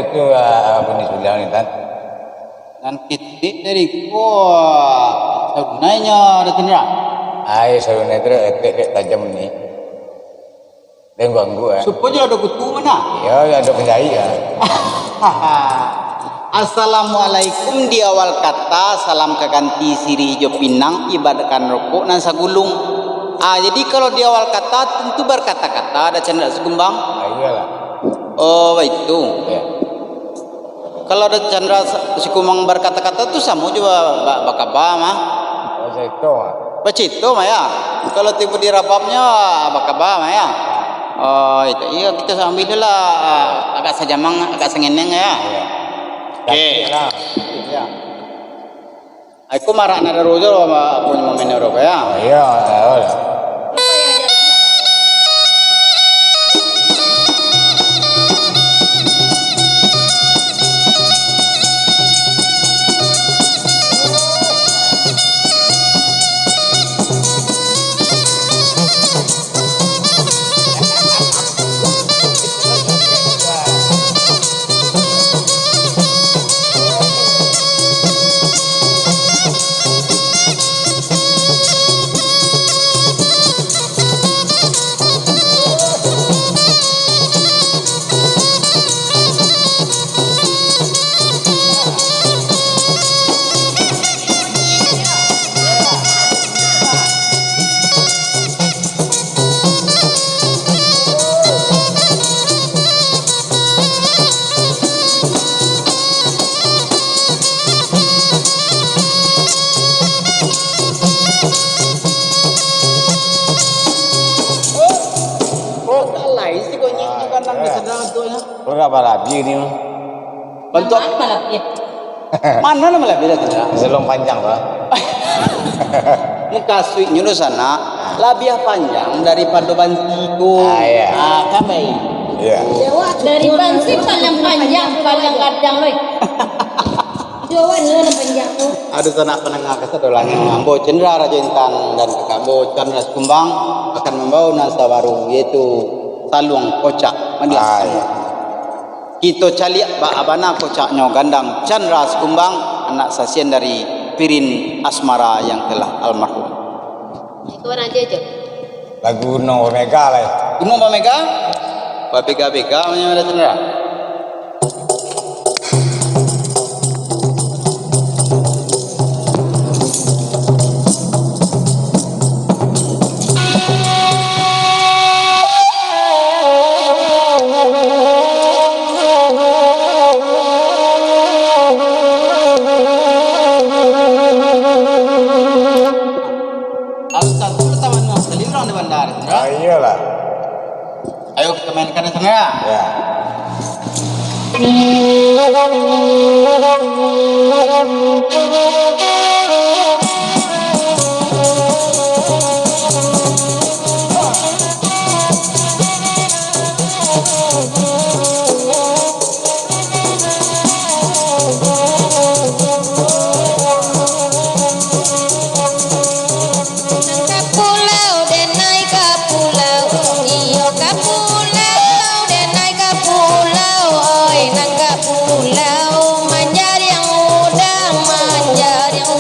itu Bunda Sulang ni kan. Dan kitik dari ko sebenarnya ada tindra. Ai saruna itu tek tajam ni. Dan ganggu Supaya ada kutu mana? Ya ada penjahit ya. Assalamualaikum di awal kata salam keganti siri jo pinang ibadatkan rokok nan sagulung. Jadi kalau di awal kata tentu berkata-kata ada canda segumbang. Iyalah. Oh itu. Ya. Kalau ada canda segumbang berkata-kata tu sama juga bakaba mah. Oh itu. Bacito mah ya. Kalau tiba di rapapnya bakaba mah ya. Oh itu. Iya kita sambil lah agak sajamang agak sengeneng ya. Iya. Oke. Lah. Ya. Aku marah nada rojo apa punya momen Eropa ya. Iya, lah. Berapa labi ini mah? Bentuk mana nama lebih dah tidak? Selong panjang pak. Muka sweet nyuruh sana lebih panjang daripada bantiku. Iya. Kami. Iya. Dari bansi paling panjang kadang loh. Jawa ni panjang tu. Ada sana penengah kesedolannya Ambo Cendra Raja Intan dan Kakak Chandra Kumbang akan membawa nasa baru yaitu Talung Kocak Mandias. Kita caliak abana kocaknya gandang Chandra Kumbang anak sasian dari Pirin Asmara yang telah almarhum. Itu orang aja. Lagu No Omega lah. Gunung Pamega? Pabega-bega namanya Chandra. Iyalah. Ayo kita mainkan Chandra. Ya. Manjar yang muda, manjar yang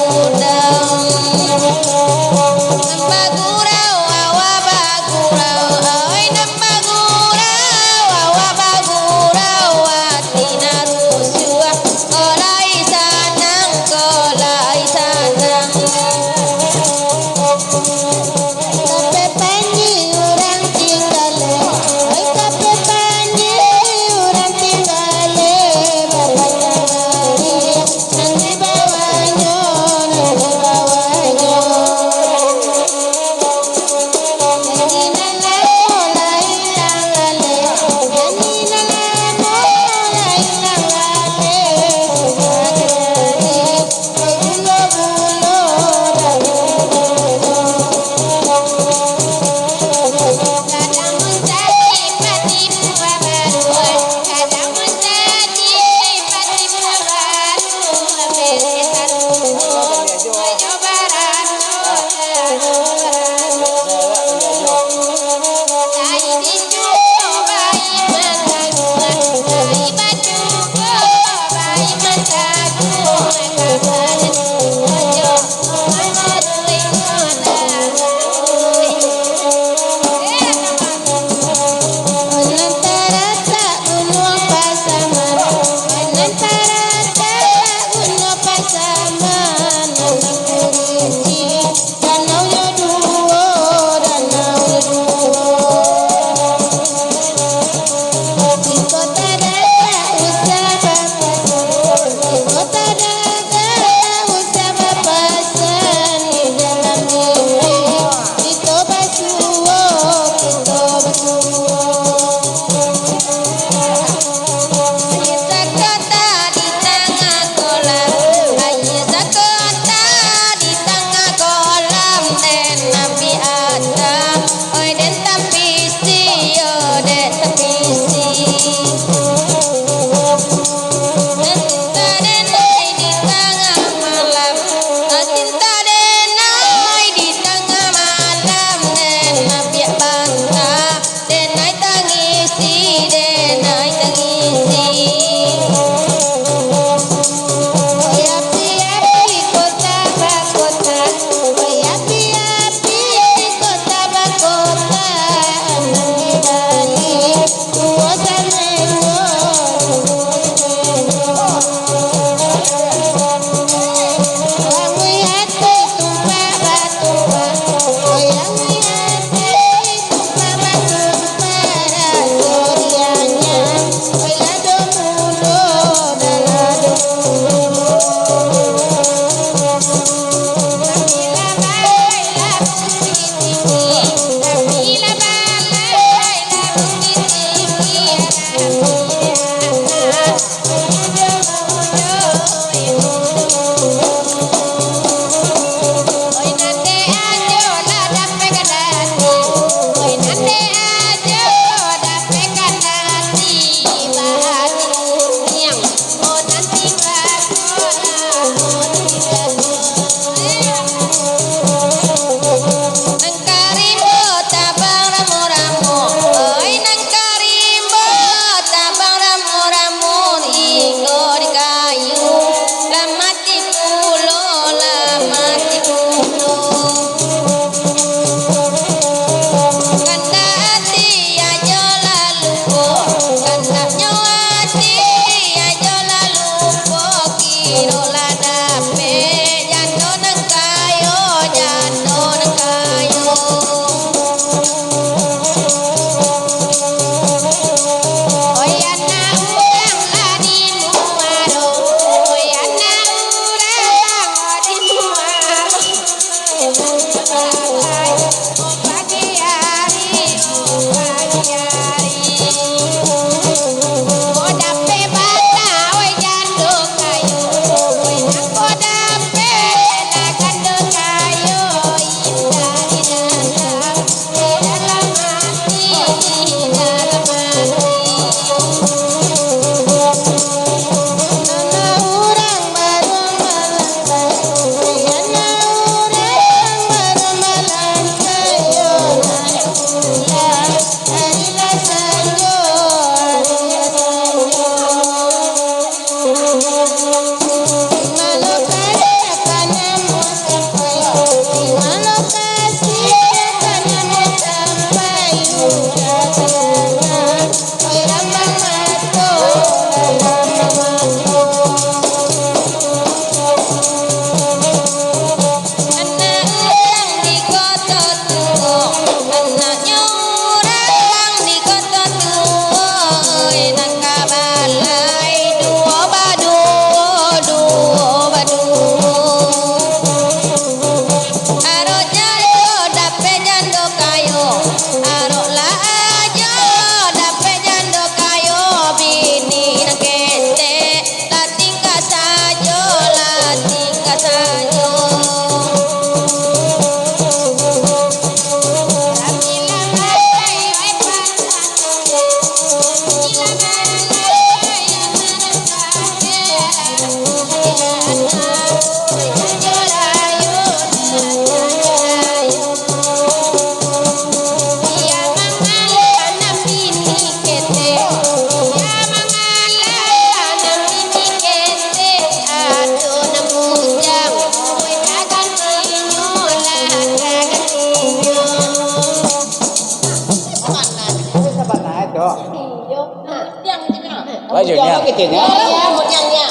Bajunya. Kecilnya. Ya, bujangnya.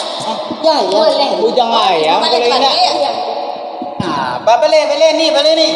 Ya, boleh. Bujang ayam kalau ini. Nah, beli nih.